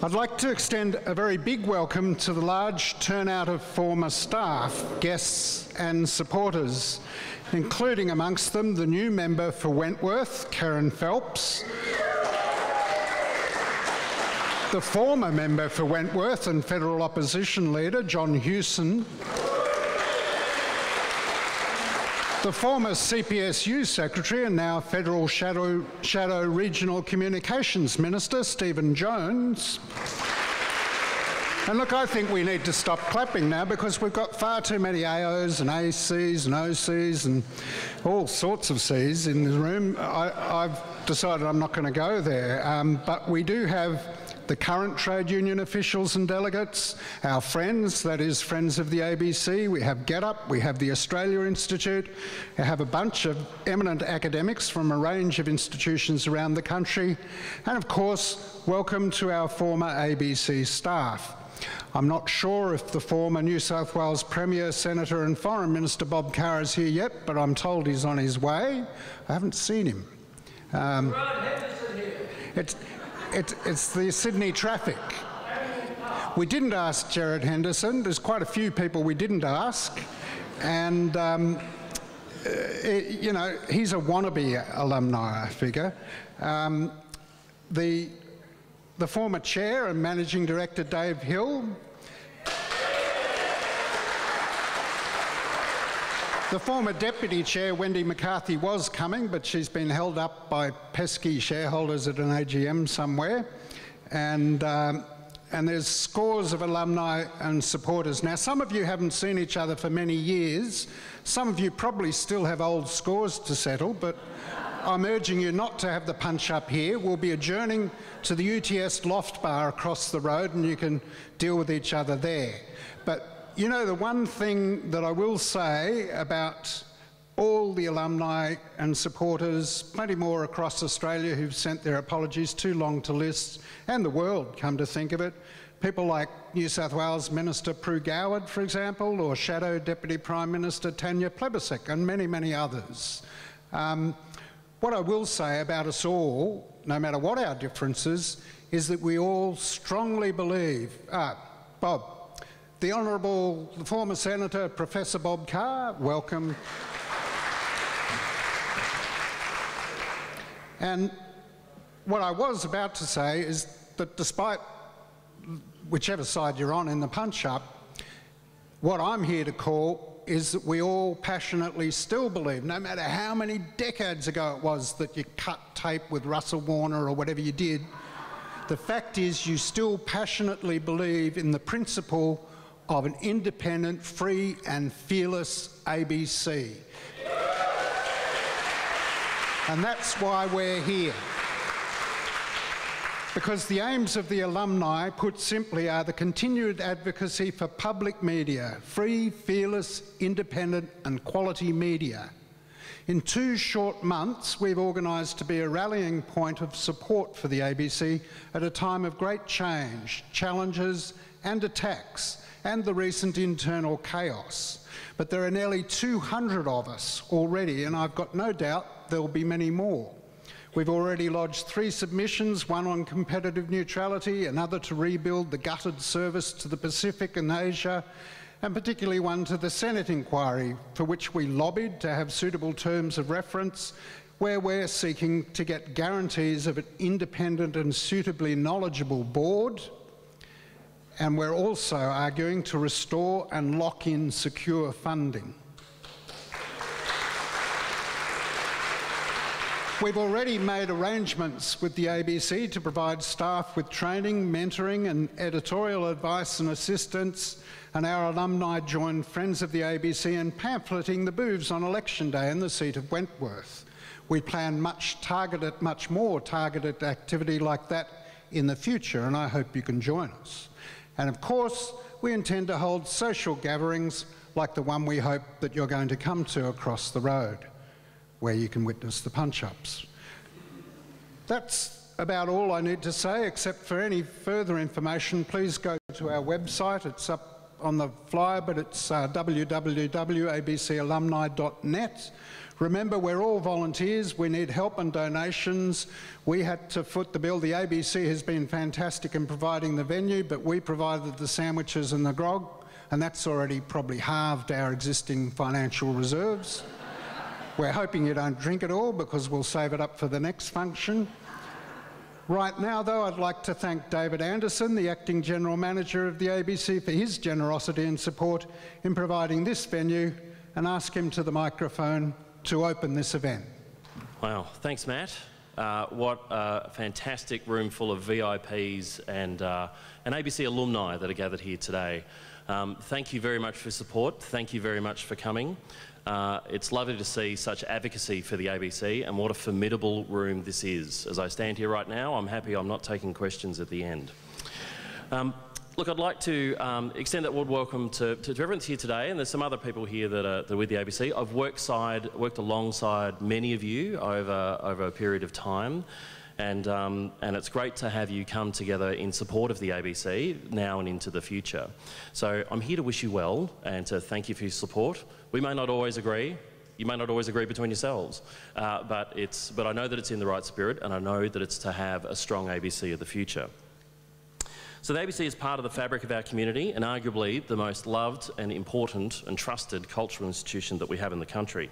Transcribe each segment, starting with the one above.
I'd like to extend a very big welcome to the large turnout of former staff, guests and supporters, including amongst them the new member for Wentworth, Karen Phelps, the former member for Wentworth and federal opposition leader, John Hewson, the former CPSU Secretary and now Federal Shadow Regional Communications Minister, Stephen Jones. And look, I think we need to stop clapping now because we've got far too many AOs and ACs and OCs and all sorts of Cs in the room. I've decided I'm not going to go there, but we do have the current trade union officials and delegates, our friends, that is Friends of the ABC, we have GetUp, we have the Australia Institute, we have a bunch of eminent academics from a range of institutions around the country, and of course, welcome to our former ABC staff. I'm not sure if the former New South Wales Premier, Senator and Foreign Minister Bob Carr is here yet, but I'm told he's on his way. I haven't seen him. It's the Sydney traffic. We didn't ask Gerard Henderson. There's quite a few people we didn't ask. And, you know, he's a wannabe alumni, I figure. The former chair and managing director, Dave Hill. The former Deputy Chair, Wendy McCarthy, was coming, but she's been held up by pesky shareholders at an AGM somewhere. And there's scores of alumni and supporters. Now, some of you haven't seen each other for many years. Some of you probably still have old scores to settle, but I'm urging you not to have the punch-up here. We'll be adjourning to the UTS Loft Bar across the road, and you can deal with each other there. But you know, the one thing that I will say about all the alumni and supporters, plenty more across Australia who've sent their apologies, too long to list, and the world, come to think of it, people like New South Wales Minister Prue Goward, for example, or Shadow Deputy Prime Minister Tanya Plibersek, and many, many others. What I will say about us all, no matter what our differences, is that we all strongly believe, Bob, the Honourable former Senator, Professor Bob Carr, welcome. And what I was about to say is that despite whichever side you're on in the punch-up, what I'm here to call is that we all passionately still believe, no matter how many decades ago it was that you cut tape with Russell Warner or whatever you did, the fact is you still passionately believe in the principle of an independent, free and fearless ABC. And that's why we're here. Because the aims of the alumni, put simply, are the continued advocacy for public media, free, fearless, independent and quality media. In 2 short months, we've organised to be a rallying point of support for the ABC at a time of great change, challenges and attacks, and the recent internal chaos. But there are nearly 200 of us already, and I've got no doubt there'll be many more. We've already lodged 3 submissions, one on competitive neutrality, another to rebuild the gutted service to the Pacific and Asia, and particularly one to the Senate inquiry, for which we lobbied to have suitable terms of reference, where we're seeking to get guarantees of an independent and suitably knowledgeable board. And we're also arguing to restore and lock in secure funding. We've already made arrangements with the ABC to provide staff with training, mentoring and editorial advice and assistance, and our alumni joined Friends of the ABC in pamphleting the booths on election day in the seat of Wentworth. We plan much more targeted activity like that in the future, and I hope you can join us. And of course, we intend to hold social gatherings like the one we hope that you're going to come to across the road, where you can witness the punch-ups. That's about all I need to say, except for any further information, please go to our website. It's up on the flyer, but it's www.abcalumni.net. Remember, we're all volunteers. We need help and donations. We had to foot the bill. The ABC has been fantastic in providing the venue, but we provided the sandwiches and the grog, and that's already probably halved our existing financial reserves. We're hoping you don't drink it all because we'll save it up for the next function. Right now, though, I'd like to thank David Anderson, the Acting General Manager of the ABC, for his generosity and support in providing this venue, and ask him to the microphone to open this event. Wow, thanks Matt. What a fantastic room full of VIPs and ABC alumni that are gathered here today. Thank you very much for support. Thank you very much for coming. It's lovely to see such advocacy for the ABC, and what a formidable room this is. As I stand here right now, I'm happy I'm not taking questions at the end. Look, I'd like to extend that warm welcome to everyone here today, and there's some other people here that are with the ABC. I've worked alongside many of you over a period of time, and it's great to have you come together in support of the ABC now and into the future. So I'm here to wish you well and to thank you for your support. We may not always agree. You may not always agree between yourselves, but I know that it's in the right spirit, and I know that it's to have a strong ABC of the future. So the ABC is part of the fabric of our community, and arguably the most loved and important and trusted cultural institution that we have in the country.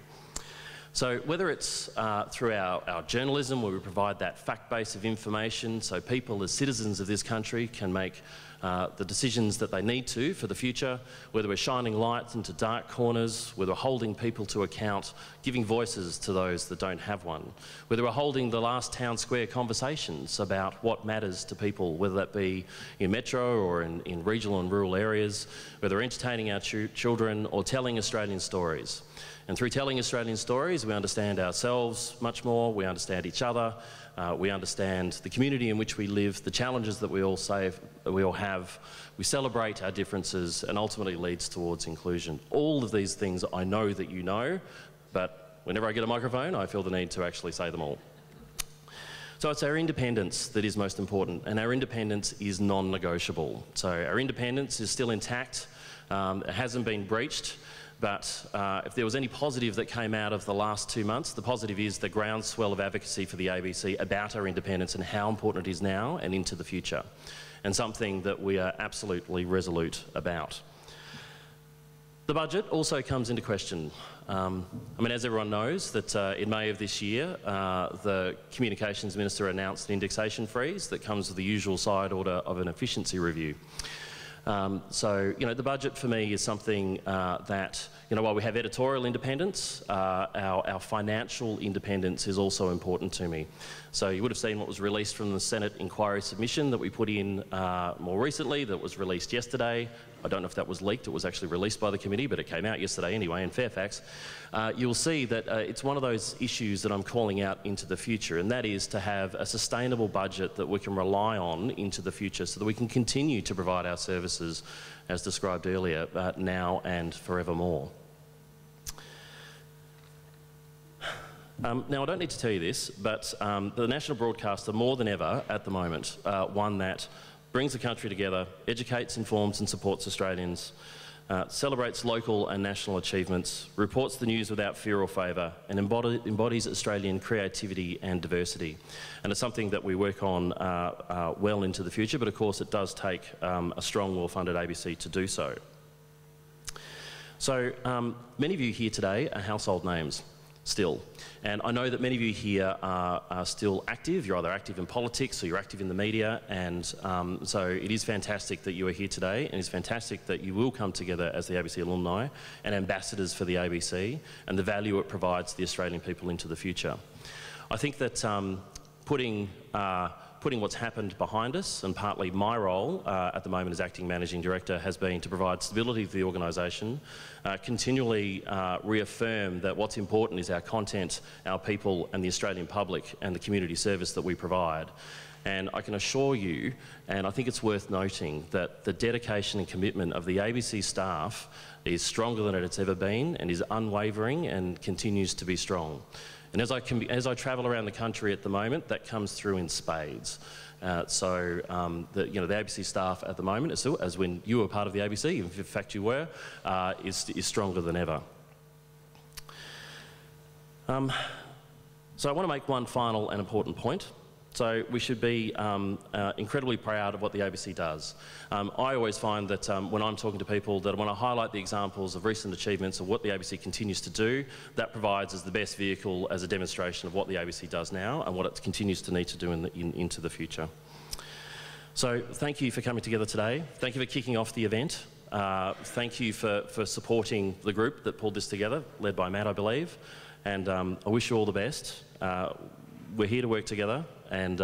So whether it's through our journalism, where we provide that fact base of information so people as citizens of this country can make the decisions that they need to for the future, whether we're shining lights into dark corners, whether we're holding people to account, giving voices to those that don't have one, whether we're holding the last town square conversations about what matters to people, whether that be in metro or in regional and rural areas, whether we're entertaining our children or telling Australian stories. And through telling Australian stories, we understand ourselves much more, we understand each other, we understand the community in which we live, the challenges that we all have, we celebrate our differences, and ultimately leads towards inclusion. All of these things I know that you know, but whenever I get a microphone, I feel the need to actually say them all. So it's our independence that is most important, and our independence is non-negotiable. So our independence is still intact, it hasn't been breached. But if there was any positive that came out of the last 2 months, the positive is the groundswell of advocacy for the ABC about our independence and how important it is now and into the future, and something that we are absolutely resolute about. The budget also comes into question. I mean, as everyone knows, that in May of this year, the Communications Minister announced an indexation freeze that comes with the usual side order of an efficiency review. So, you know, the budget for me is something that, you know, while we have editorial independence, our financial independence is also important to me. So you would have seen what was released from the Senate inquiry submission that we put in more recently, that was released yesterday. I don't know if that was leaked, it was actually released by the committee, but it came out yesterday anyway in Fairfax. You'll see that it's one of those issues that I'm calling out into the future, and that is to have a sustainable budget that we can rely on into the future so that we can continue to provide our services, as described earlier, now and forevermore. Now, I don't need to tell you this, but the national broadcaster, more than ever at the moment, one that brings the country together, educates, informs and supports Australians, celebrates local and national achievements, reports the news without fear or favour, and embodies Australian creativity and diversity. And it's something that we work on well into the future, but of course it does take a strong, well-funded ABC to do so. So many of you here today are household names still. And I know that many of you here are still active. You're either active in politics or you're active in the media, and so it is fantastic that you are here today, and it's fantastic that you will come together as the ABC alumni and ambassadors for the ABC and the value it provides the Australian people into the future. I think that putting what's happened behind us, and partly my role at the moment as Acting Managing Director, has been to provide stability to the organisation, continually reaffirm that what's important is our content, our people and the Australian public and the community service that we provide. And I can assure you, and I think it's worth noting, that the dedication and commitment of the ABC staff is stronger than it's ever been and is unwavering and continues to be strong. And as I travel around the country at the moment, that comes through in spades. The ABC staff at the moment, as when you were part of the ABC, if in fact you were, is stronger than ever. So I want to make one final and important point. So we should be incredibly proud of what the ABC does. I always find that when I'm talking to people that when I highlight the examples of recent achievements of what the ABC continues to do, that provides as the best vehicle as a demonstration of what the ABC does now and what it continues to need to do into the future. So thank you for coming together today. Thank you for kicking off the event. Thank you for supporting the group that pulled this together, led by Matt, I believe. And I wish you all the best. We're here to work together, and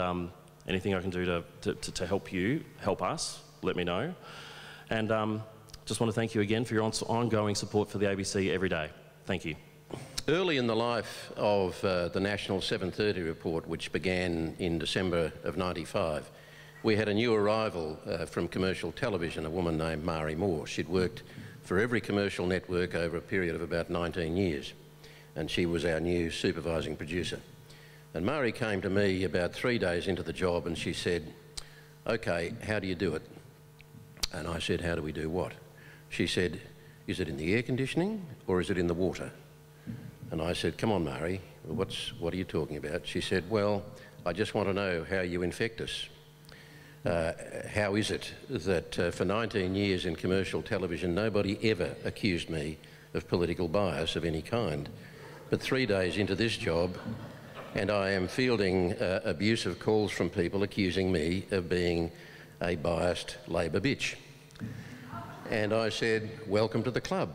anything I can do to help you, help us, let me know. And just want to thank you again for your ongoing support for the ABC every day. Thank you. Early in the life of the National 7:30 report, which began in December of '95, we had a new arrival from commercial television, a woman named Mari Moore. She'd worked for every commercial network over a period of about 19 years, and she was our new supervising producer. And Mari came to me about 3 days into the job and she said, "Okay, how do you do it?" And I said, "How do we do what?" She said, "Is it in the air conditioning or is it in the water?" And I said, "Come on, Mari, what are you talking about?" She said, "Well, I just want to know how you infect us. How is it that for 19 years in commercial television, nobody ever accused me of political bias of any kind? But 3 days into this job, and I am fielding abusive calls from people accusing me of being a biased Labor bitch." And I said, "Welcome to the club."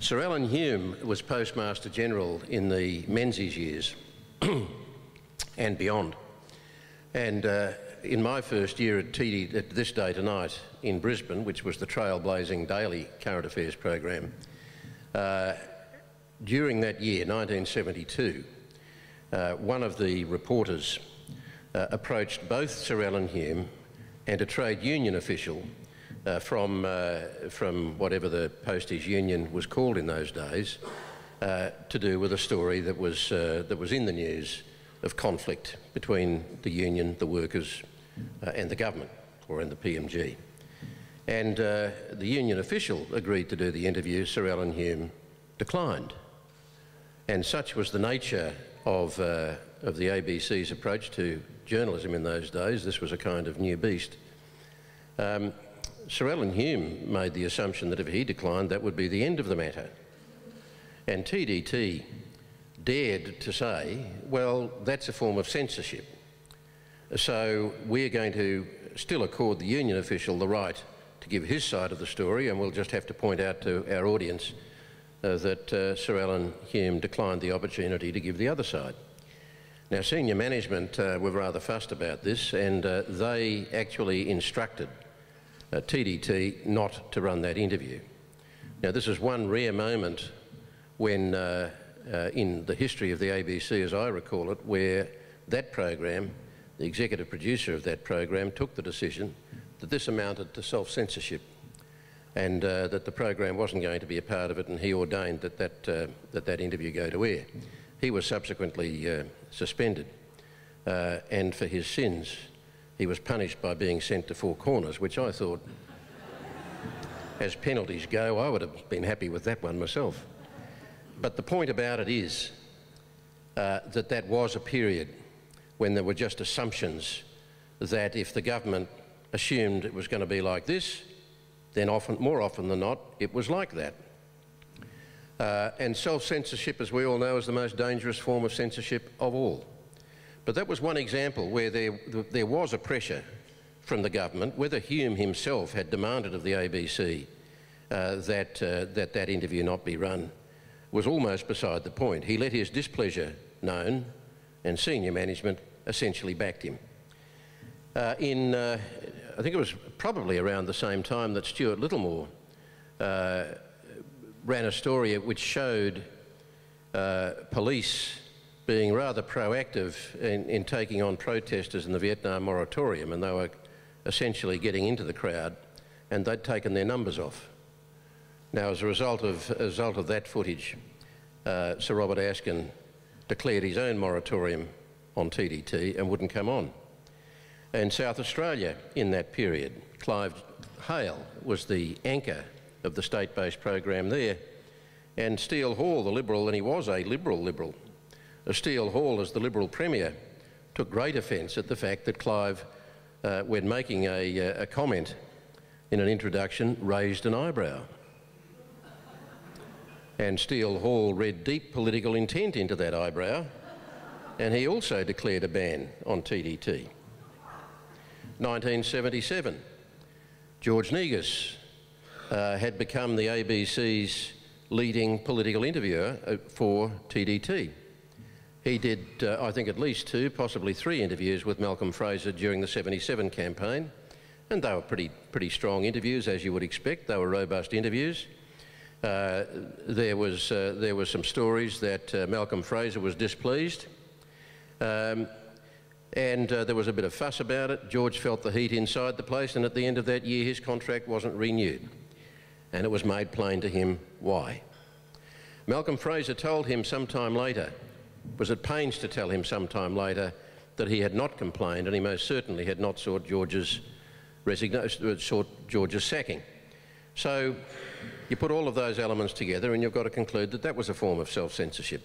Sir Alan Hume was Postmaster General in the Menzies years and beyond. And in my first year at TD, at This Day Tonight in Brisbane, which was the trailblazing daily current affairs program, during that year, 1972, one of the reporters approached both Sir Alan Hume and a trade union official from whatever the postage union was called in those days, to do with a story that was in the news of conflict between the union, the workers, and the government, or in the PMG. And the union official agreed to do the interview. Sir Alan Hume declined. And such was the nature of the ABC's approach to journalism in those days. This was a kind of new beast. Sir Alan Hume made the assumption that if he declined, that would be the end of the matter. And TDT dared to say, well, that's a form of censorship. So we're going to still accord the union official the right to give his side of the story, and we'll just have to point out to our audience that Sir Alan Hume declined the opportunity to give the other side. Now, senior management were rather fussed about this, and they actually instructed TDT not to run that interview. Now, this is one rare moment when, in the history of the ABC, as I recall it, where that program, the executive producer of that program, took the decision that this amounted to self-censorship, and that the program wasn't going to be a part of it, and he ordained that interview go to air. He was subsequently suspended, and for his sins, he was punished by being sent to Four Corners, which I thought, as penalties go, I would have been happy with that one myself. But the point about it is that was a period when there were just assumptions that if the government assumed it was going to be like this, then more often than not, it was like that. And self-censorship, as we all know, is the most dangerous form of censorship of all. But that was one example where there was a pressure from the government. Whether Hume himself had demanded of the ABC that interview not be run was almost beside the point. He let his displeasure known, and senior management essentially backed him. I think it was probably around the same time that Stuart Littlemore ran a story which showed police being rather proactive in taking on protesters in the Vietnam moratorium, and they were essentially getting into the crowd, and they'd taken their numbers off. Now, as a result of that footage, Sir Robert Askin declared his own moratorium on TDT and wouldn't come on. In South Australia, in that period, Clive Hale was the anchor of the state-based program there, And Steele Hall, the Liberal, and he was a Liberal, Steele Hall, as the Liberal Premier, took great offence at the fact that Clive, when making a comment in an introduction, raised an eyebrow. And Steele Hall read deep political intent into that eyebrow, and he also declared a ban on TDT. 1977, George Negus had become the ABC's leading political interviewer for TDT. He did, I think, at least 2, possibly 3 interviews with Malcolm Fraser during the 77 campaign, and they were pretty strong interviews, as you would expect. They were robust interviews. There were some stories that Malcolm Fraser was displeased, and there was a bit of fuss about it. George felt the heat inside the place, and at the end of that year his contract wasn't renewed, and it was made plain to him why. Malcolm Fraser told him sometime later, was at pains to tell him sometime later, that he had not complained, and he most certainly had not sought George's resignation, sought George's sacking. So you put all of those elements together and you've got to conclude that that was a form of self-censorship.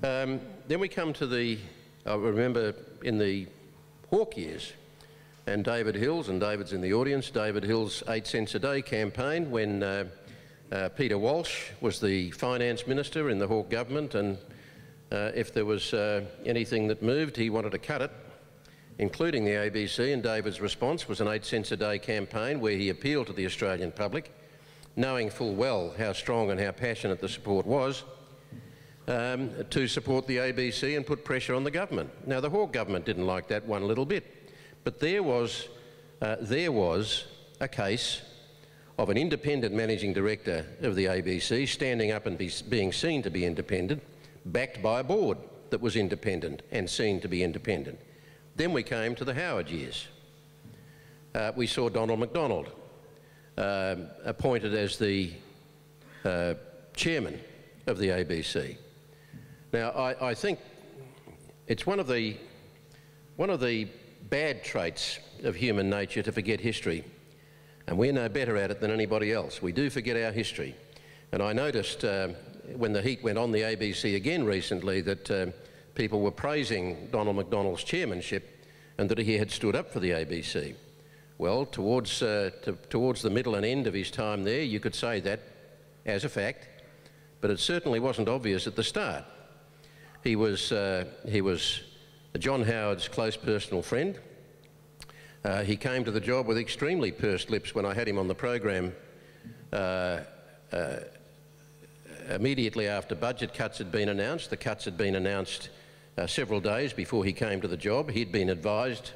Then we come to the, I remember in the Hawke years, and David Hill's, and David's in the audience, David Hill's 8 cents a day campaign when Peter Walsh was the finance minister in the Hawke government, and if there was anything that moved, he wanted to cut it, including the ABC, and David's response was an 8 cents a day campaign where he appealed to the Australian public, knowing full well how strong and how passionate the support was, to support the ABC and put pressure on the government. Now, the Hawke government didn't like that one little bit, but there was a case of an independent managing director of the ABC standing up and being seen to be independent, backed by a board that was independent and seen to be independent. Then we came to the Howard years. We saw Donald MacDonald appointed as the chairman of the ABC. Now, I think it's one of the bad traits of human nature to forget history, and we're no better at it than anybody else. We do forget our history. And I noticed when the heat went on the ABC again recently that people were praising Donald MacDonald's chairmanship and that he had stood up for the ABC. Well, towards the middle and end of his time there, you could say that as a fact, but it certainly wasn't obvious at the start. He was John Howard's close personal friend. He came to the job with extremely pursed lips when I had him on the program immediately after budget cuts had been announced. The cuts had been announced several days before he came to the job. He'd been advised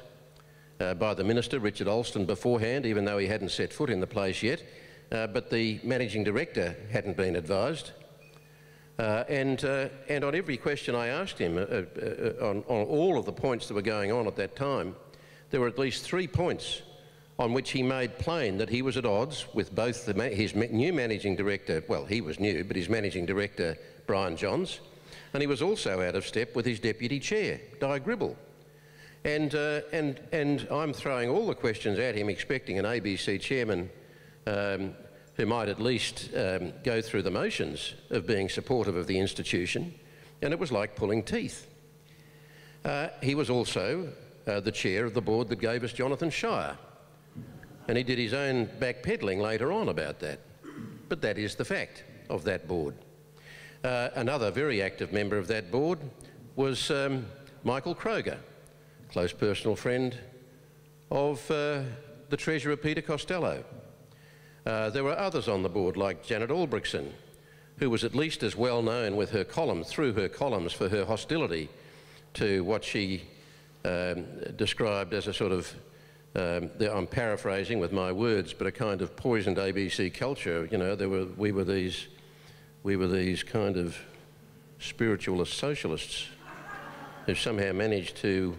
by the Minister, Richard Alston, beforehand, even though he hadn't set foot in the place yet, but the Managing Director hadn't been advised. And on every question I asked him, on all of the points that were going on at that time, there were at least 3 points on which he made plain that he was at odds with both his new Managing Director, well, he was new, but his Managing Director, Brian Johns, and he was also out of step with his Deputy Chair, Di Gribble. And I'm throwing all the questions at him, expecting an ABC chairman who might at least go through the motions of being supportive of the institution, and it was like pulling teeth. He was also the chair of the board that gave us Jonathan Shire, and he did his own backpedalling later on about that. But that is the fact of that board. Another very active member of that board was Michael Kroger, close personal friend of the Treasurer Peter Costello. There were others on the board like Janet Albrechtsen, who was at least as well known with her columns, through her columns, for her hostility to what she described as a sort of, I'm paraphrasing with my words, but a kind of poisoned ABC culture. You know, we were these kind of spiritualist socialists who somehow managed to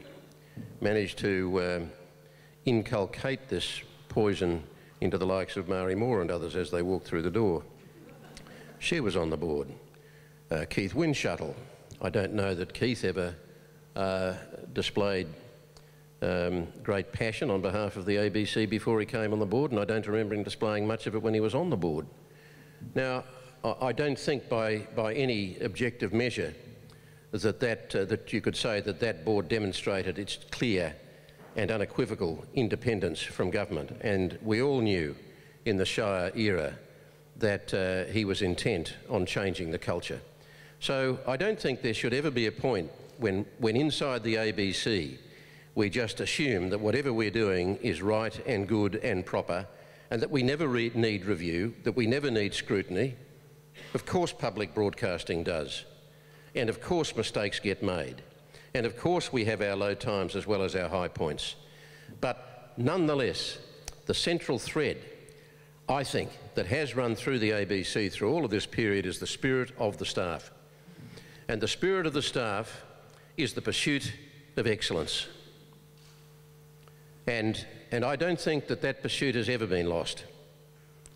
inculcate this poison into the likes of Mari Moore and others as they walked through the door. She was on the board. Keith Winshuttle. I don't know that Keith ever displayed great passion on behalf of the ABC before he came on the board, and I don't remember him displaying much of it when he was on the board. Now, I don't think by any objective measure that you could say that board demonstrated its clear and unequivocal independence from government. And we all knew in the Shire era that he was intent on changing the culture. So I don't think there should ever be a point when inside the ABC we just assume that whatever we're doing is right and good and proper, and that we never need review, that we never need scrutiny. Of course public broadcasting does. And of course mistakes get made. And of course we have our low times as well as our high points. But nonetheless, the central thread, I think, that has run through the ABC through all of this period is the spirit of the staff. And the spirit of the staff is the pursuit of excellence. And I don't think that pursuit has ever been lost.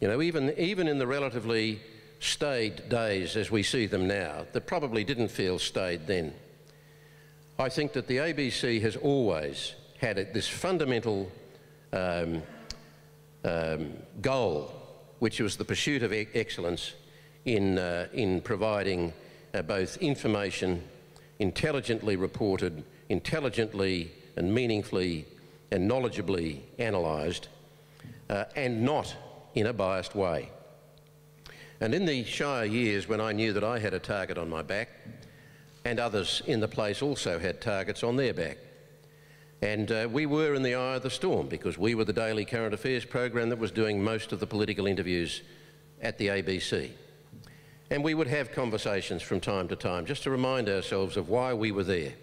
You know, even in the relatively staid days as we see them now, that probably didn't feel staid then, I think that the ABC has always had this fundamental goal, which was the pursuit of excellence in providing both information intelligently reported, intelligently and meaningfully and knowledgeably analysed, and not in a biased way. And in the Shire years when I knew that I had a target on my back, and others in the place also had targets on their back, and we were in the eye of the storm because we were the daily current affairs program that was doing most of the political interviews at the ABC. And we would have conversations from time to time just to remind ourselves of why we were there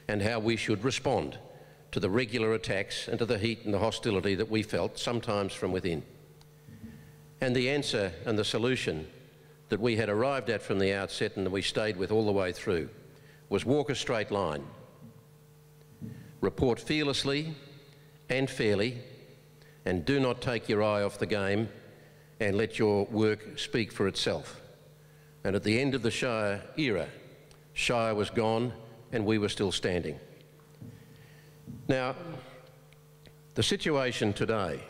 and how we should respond to the regular attacks and to the heat and the hostility that we felt, sometimes from within. And the answer and the solution that we had arrived at from the outset and that we stayed with all the way through was walk a straight line, report fearlessly and fairly, and do not take your eye off the game and let your work speak for itself. And at the end of the Shire era, Shire was gone and we were still standing. Now, the situation today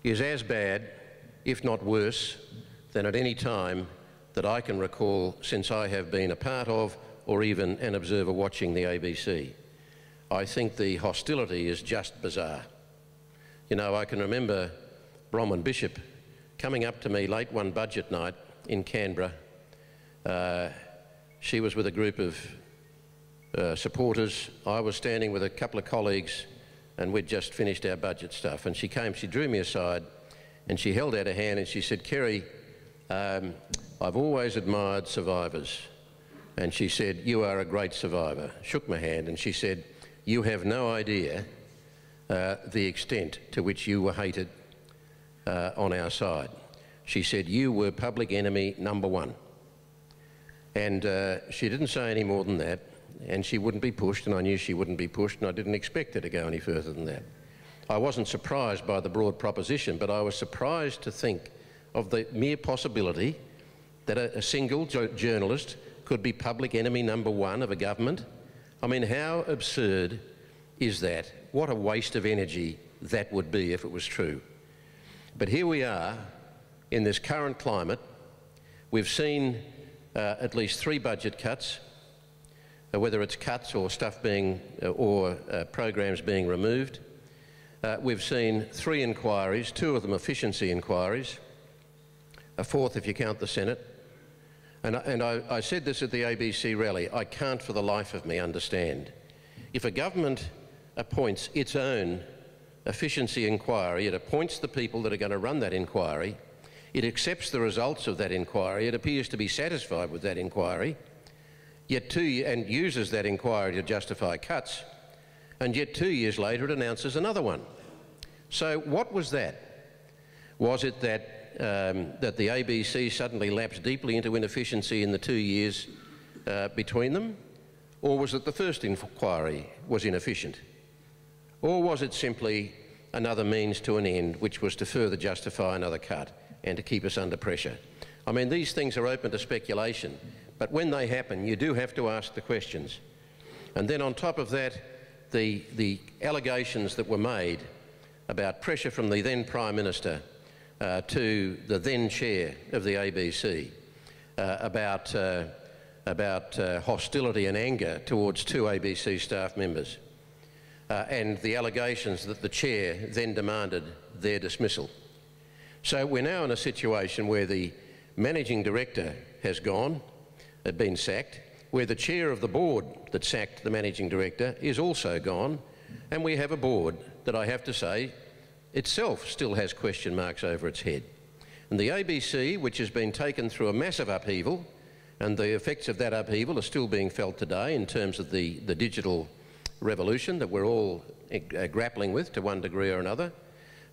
is as bad, if not worse, than at any time that I can recall since I have been a part of or even an observer watching the ABC. I think the hostility is just bizarre. You know, I can remember Bronwyn Bishop coming up to me late one budget night in Canberra. She was with a group of supporters. I was standing with a couple of colleagues and we'd just finished our budget stuff. And she came, she drew me aside and she held out her hand and she said, "Kerry, I've always admired survivors." And she said, "You are a great survivor." Shook my hand and she said, "You have no idea the extent to which you were hated on our side." She said, "You were public enemy number one." And she didn't say any more than that, and she wouldn't be pushed, and I knew she wouldn't be pushed, and I didn't expect her to go any further than that. I wasn't surprised by the broad proposition, but I was surprised to think of the mere possibility that a single journalist could be public enemy number one of a government. I mean, how absurd is that? What a waste of energy that would be if it was true. But here we are in this current climate. We've seen at least 3 budget cuts, whether it's cuts or stuff being, programs being removed. We've seen 3 inquiries, 2 of them efficiency inquiries, a 4th if you count the Senate. And I said this at the ABC rally, I can't for the life of me understand. If a government appoints its own efficiency inquiry, it appoints the people that are going to run that inquiry, it accepts the results of that inquiry, it appears to be satisfied with that inquiry, and uses that inquiry to justify cuts, and yet 2 years later it announces another one. So what was that? Was it that the ABC suddenly lapsed deeply into inefficiency in the 2 years between them? Or was it the first inquiry was inefficient? Or was it simply another means to an end, which was to further justify another cut and to keep us under pressure? I mean, these things are open to speculation, but when they happen, you do have to ask the questions. And then on top of that, the allegations that were made about pressure from the then Prime Minister to the then chair of the ABC about hostility and anger towards two ABC staff members and the allegations that the chair then demanded their dismissal. So we're now in a situation where the managing director has been sacked, where the chair of the board that sacked the managing director is also gone, and we have a board that I have to say itself still has question marks over its head. And the ABC, which has been taken through a massive upheaval, and the effects of that upheaval are still being felt today in terms of the digital revolution that we're all grappling with to one degree or another,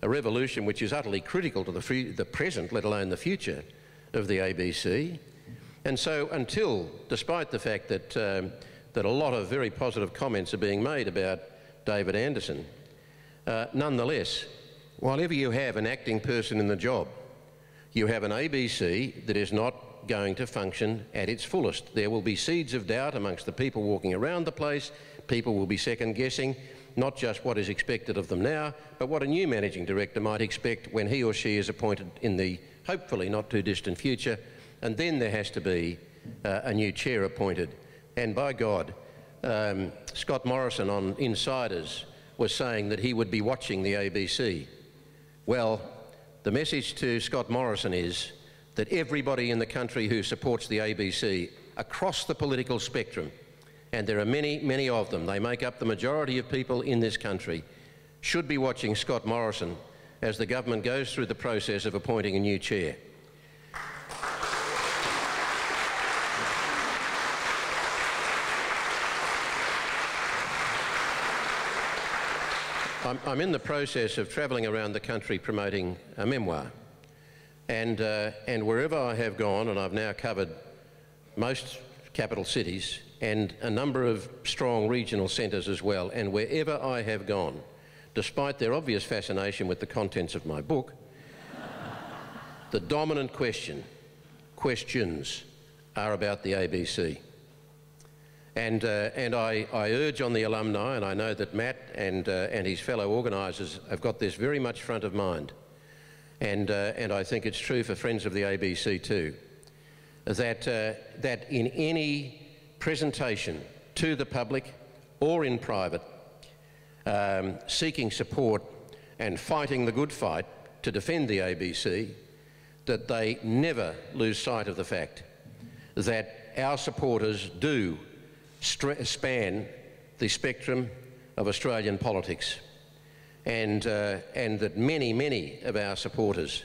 a revolution which is utterly critical to the present, let alone the future, of the ABC. And so until, despite the fact that, that a lot of very positive comments are being made about David Anderson, nonetheless, while ever you have an acting person in the job, you have an ABC that is not going to function at its fullest. There will be seeds of doubt amongst the people walking around the place. People will be second-guessing not just what is expected of them now, but what a new managing director might expect when he or she is appointed in the hopefully not too distant future. And then there has to be a new chair appointed. And by God, Scott Morrison on Insiders was saying that he would be watching the ABC. Well, the message to Scott Morrison is that everybody in the country who supports the ABC across the political spectrum, and there are many, many of them, they make up the majority of people in this country, should be watching Scott Morrison as the government goes through the process of appointing a new chair. I'm in the process of travelling around the country promoting a memoir. And wherever I have gone, and I've now covered most capital cities and a number of strong regional centres as well, and wherever I have gone, despite their obvious fascination with the contents of my book, the dominant questions are about the ABC. And I urge on the alumni, and I know that Matt and his fellow organisers have got this very much front of mind, and I think it's true for friends of the ABC too, that in any presentation to the public or in private, seeking support and fighting the good fight to defend the ABC, that they never lose sight of the fact that our supporters do span the spectrum of Australian politics, and that many, many of our supporters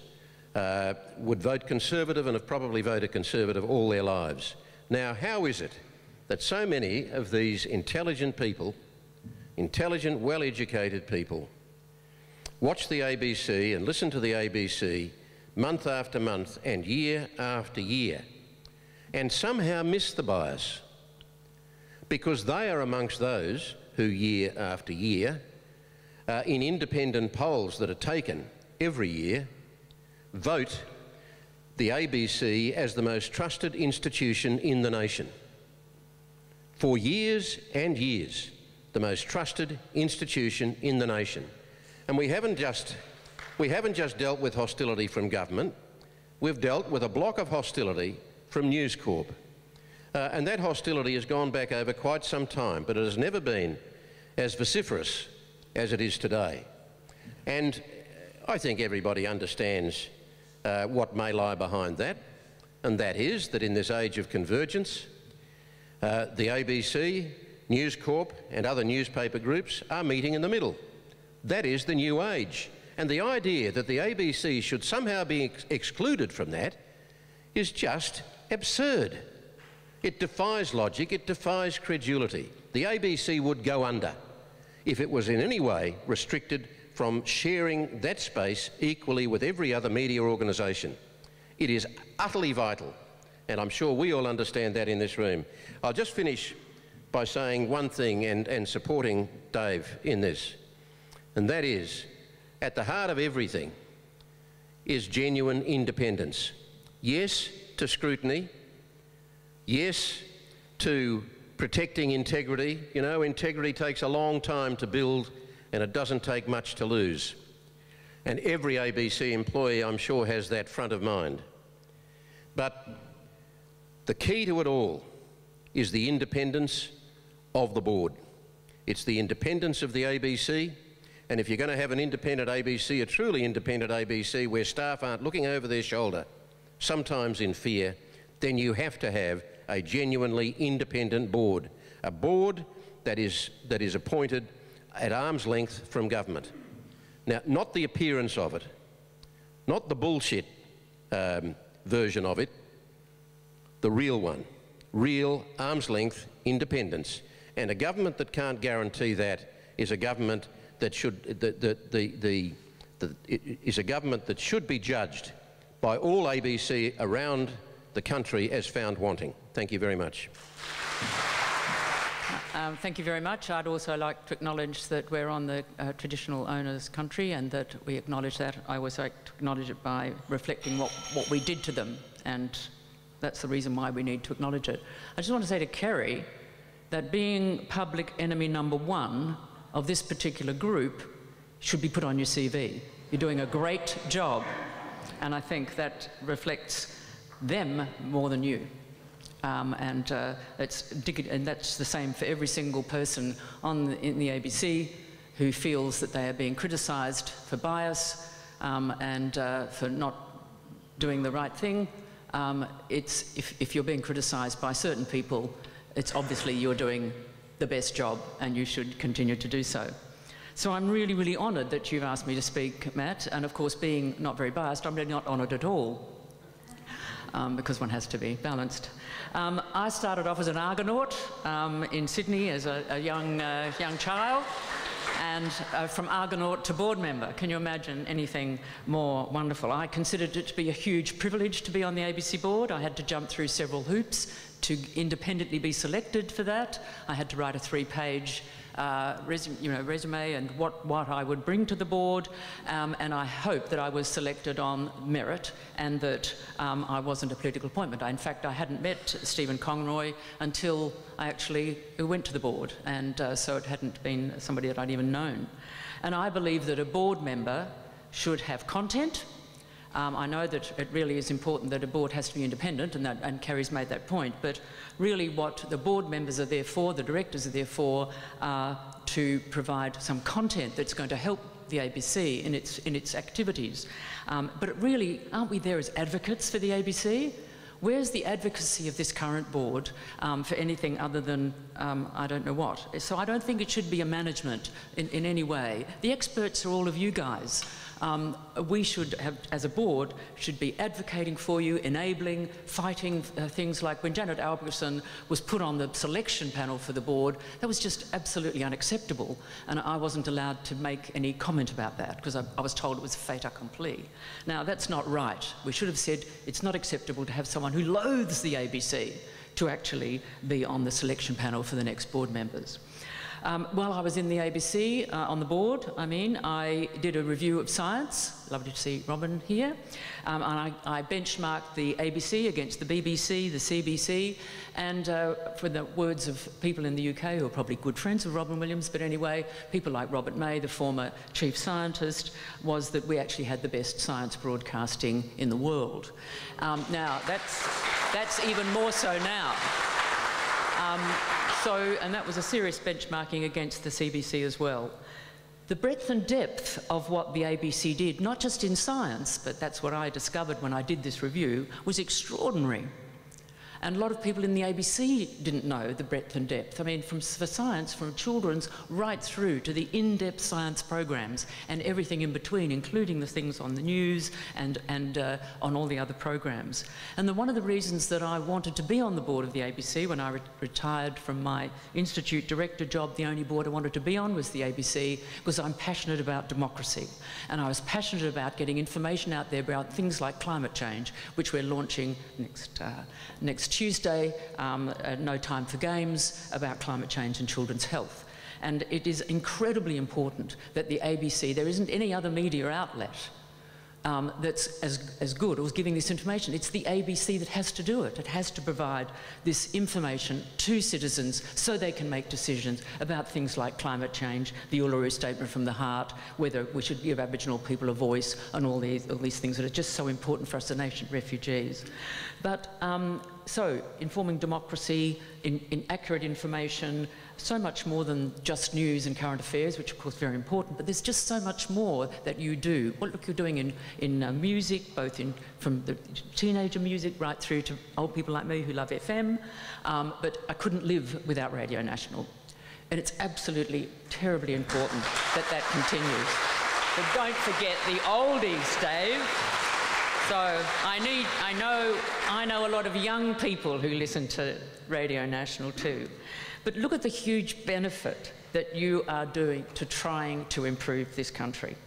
would vote Conservative and have probably voted Conservative all their lives. Now, how is it that so many of these intelligent people, intelligent, well-educated people, watch the ABC and listen to the ABC month after month and year after year, and somehow miss the bias? Because they are amongst those who year after year, in independent polls that are taken every year, vote the ABC as the most trusted institution in the nation. For years and years, the most trusted institution in the nation. And we haven't just dealt with hostility from government, we've dealt with a block of hostility from News Corp. And that hostility has gone back over quite some time, but it has never been as vociferous as it is today. And I think everybody understands what may lie behind that, and that is that in this age of convergence, the ABC, News Corp and other newspaper groups are meeting in the middle. That is the new age. And the idea that the ABC should somehow be excluded from that is just absurd. It defies logic, it defies credulity. The ABC would go under if it was in any way restricted from sharing that space equally with every other media organisation. It is utterly vital, and I'm sure we all understand that in this room. I'll just finish by saying one thing and supporting Dave in this, and that is, at the heart of everything is genuine independence. Yes to scrutiny, yes to protecting integrity. You know, integrity takes a long time to build and it doesn't take much to lose. And every ABC employee, I'm sure, has that front of mind. But the key to it all is the independence of the board. It's the independence of the ABC, and if you're going to have an independent ABC, a truly independent ABC, where staff aren't looking over their shoulder, sometimes in fear, then you have to have a genuinely independent board. A board that is appointed at arm's length from government. Now, not the appearance of it, not the bullshit version of it, the real one. Real arm's length independence. And a government that can't guarantee that is a government that should is a government that should be judged by all ABC around the country as found wanting. Thank you very much. Thank you very much. I'd also like to acknowledge that we're on the traditional owners' country, and that we acknowledge that. I always like to acknowledge it by reflecting what we did to them, and that's the reason why we need to acknowledge it. I just want to say to Kerry that being public enemy #1 of this particular group should be put on your CV. You're doing a great job, and I think that reflects them more than you. And that's the same for every single person in the ABC who feels that they are being criticised for bias and for not doing the right thing. If you're being criticised by certain people, it's obviously you're doing the best job, and you should continue to do so. So I'm really, really honoured that you've asked me to speak, Matt, and of course, being not very biased, I'm really not honoured at all, because one has to be balanced. I started off as an Argonaut in Sydney as a young child, and from Argonaut to board member. Can you imagine anything more wonderful? I considered it to be a huge privilege to be on the ABC board. I had to jump through several hoops to independently be selected for that. I had to write a 3-page resume and what I would bring to the board, and I hope that I was selected on merit and that I wasn't a political appointment. In fact, I hadn't met Stephen Conroy until I actually went to the board, and so it hadn't been somebody that I'd even known. And I believe that a board member should have content. I know that it really is important that a board has to be independent, and Kerry's made that point, but really what the board members are there for, the directors are there for, to provide some content that's going to help the ABC in its activities. But really, aren't we there as advocates for the ABC? Where's the advocacy of this current board for anything other than I don't know what? So I don't think it should be a management in any way. The experts are all of you guys. We should have, as a board, should be advocating for you, enabling, fighting things like when Janet Albertson was put on the selection panel for the board. That was just absolutely unacceptable, and I wasn't allowed to make any comment about that because I was told it was fait accompli. Now, that's not right. We should have said it's not acceptable to have someone who loathes the ABC to actually be on the selection panel for the next board members. While I was in the ABC on the board, I did a review of science. Lovely to see Robin here. And I benchmarked the ABC against the BBC, the CBC, and for the words of people in the UK who are probably good friends of Robin Williams, but anyway, people like Robert May, the former chief scientist, was that we actually had the best science broadcasting in the world. Now, that's even more so now. And that was a serious benchmarking against the CBC as well. The breadth and depth of what the ABC did, not just in science, but that's what I discovered when I did this review, was extraordinary. And a lot of people in the ABC didn't know the breadth and depth. I mean, for science, from children's right through to the in-depth science programs and everything in between, including the things on the news and on all the other programs. And one of the reasons that I wanted to be on the board of the ABC when I retired from my institute director job, the only board I wanted to be on was the ABC, because I'm passionate about democracy. And I was passionate about getting information out there about things like climate change, which we're launching next Tuesday, No Time for Games, about climate change and children's health. And it is incredibly important that the ABC, there isn't any other media outlet that's as good or giving this information. It's the ABC that has to do it. It has to provide this information to citizens so they can make decisions about things like climate change, the Uluru Statement from the Heart, whether we should give Aboriginal people a voice, and all these things that are just so important for us, the nation of refugees. But so informing democracy, in accurate information, so much more than just news and current affairs, which of course are very important, but there's just so much more that you do. What you're doing in music, both from the teenager music right through to old people like me who love FM, but I couldn't live without Radio National. And it's absolutely terribly important that that continues. But don't forget the oldies, Dave. So I know a lot of young people who listen to Radio National too. But look at the huge benefit that you are doing to trying to improve this country.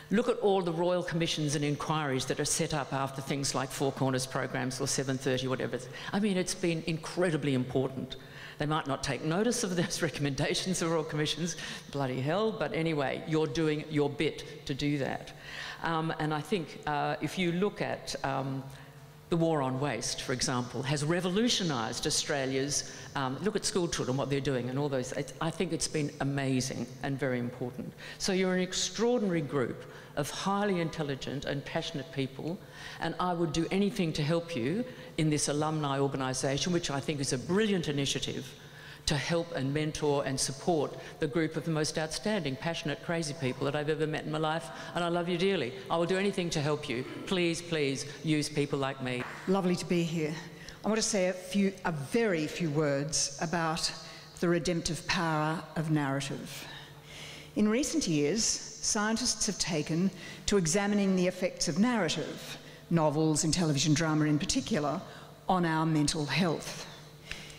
Look at all the royal commissions and inquiries that are set up after things like Four Corners programs or 7:30, whatever. I mean, it's been incredibly important. They might not take notice of those recommendations of royal commissions, bloody hell, but anyway, you're doing your bit to do that. And I think if you look at the war on waste, for example, has revolutionised Australia's, look at school children, what they're doing and all those, I think it's been amazing and very important. So you're an extraordinary group of highly intelligent and passionate people, and I would do anything to help you in this alumni organisation, which I think is a brilliant initiative to help and mentor and support the group of the most outstanding, passionate, crazy people that I've ever met in my life, and I love you dearly. I will do anything to help you. Please, please use people like me. Lovely to be here. I want to say a very few words about the redemptive power of narrative. In recent years, scientists have taken to examining the effects of narrative, novels and television drama in particular, on our mental health.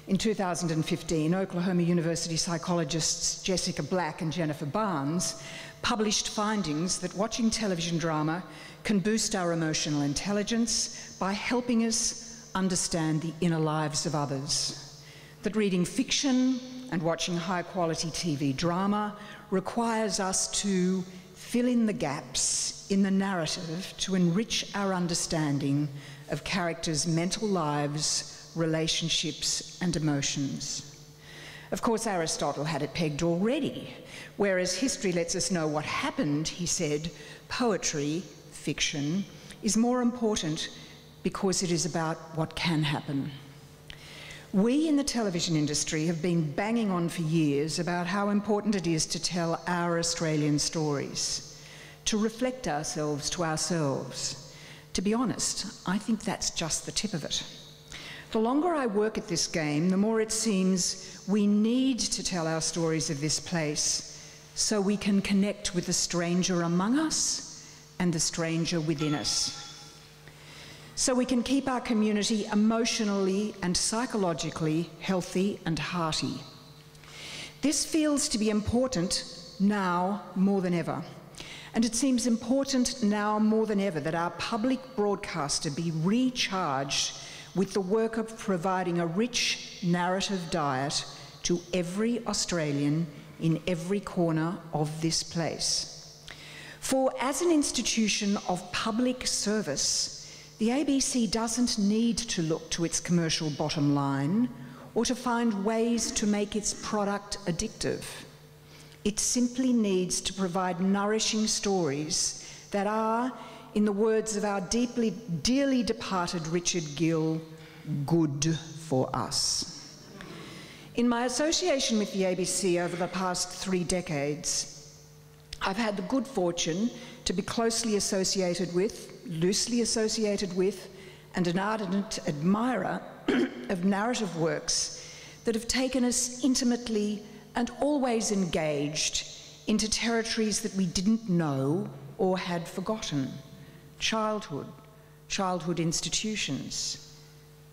In 2015, Oklahoma University psychologists Jessica Black and Jennifer Barnes published findings that watching television drama can boost our emotional intelligence by helping us understand the inner lives of others. That reading fiction and watching high-quality TV drama requires us to fill in the gaps in the narrative to enrich our understanding of characters' mental lives, relationships and emotions. Of course, Aristotle had it pegged already. Whereas history lets us know what happened, he said, poetry, fiction, is more important because it is about what can happen. We in the television industry have been banging on for years about how important it is to tell our Australian stories, to reflect ourselves to ourselves. To be honest, I think that's just the tip of it. The longer I work at this game, the more it seems we need to tell our stories of this place so we can connect with the stranger among us and the stranger within us. So we can keep our community emotionally and psychologically healthy and hearty. This feels to be important now more than ever. And it seems important now more than ever that our public broadcaster be recharged with the work of providing a rich narrative diet to every Australian in every corner of this place. For as an institution of public service, the ABC doesn't need to look to its commercial bottom line or to find ways to make its product addictive. It simply needs to provide nourishing stories that are, in the words of our dearly departed Richard Gill, good for us. In my association with the ABC over the past 3 decades, I've had the good fortune to be closely associated with, loosely associated with, and an ardent admirer of narrative works that have taken us intimately and always engaged into territories that we didn't know or had forgotten. Childhood institutions,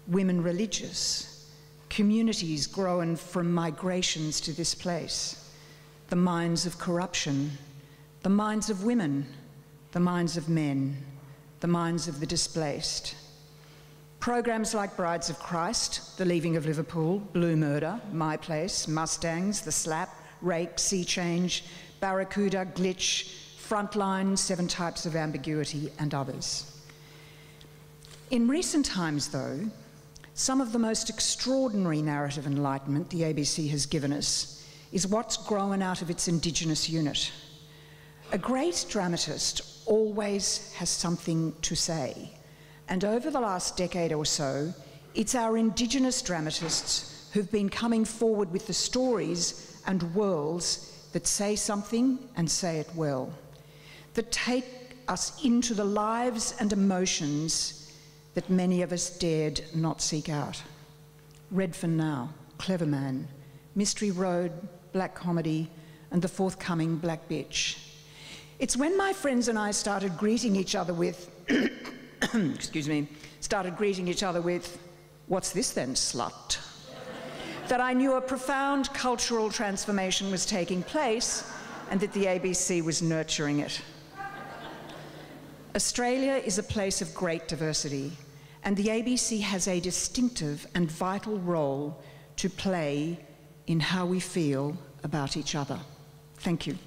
women religious, communities grown from migrations to this place, the minds of corruption, the minds of women, the minds of men, the minds of the displaced. Programs like Brides of Christ, The Leaving of Liverpool, Blue Murder, My Place, Mustangs, The Slap, Rake, Sea Change, Barracuda, Glitch, Frontline, 7 Types of Ambiguity, and others. In recent times, though, some of the most extraordinary narrative enlightenment the ABC has given us is what's grown out of its Indigenous unit. A great dramatist always has something to say, and over the last decade or so, it's our Indigenous dramatists who've been coming forward with the stories and worlds that say something and say it well, that take us into the lives and emotions that many of us dared not seek out. Redfern Now, Clever Man, Mystery Road, Black Comedy, and the forthcoming Black Bitch. It's when my friends and I started greeting each other with, excuse me, "What's this then, slut?" that I knew a profound cultural transformation was taking place and that the ABC was nurturing it. Australia is a place of great diversity, and the ABC has a distinctive and vital role to play in how we feel about each other. Thank you.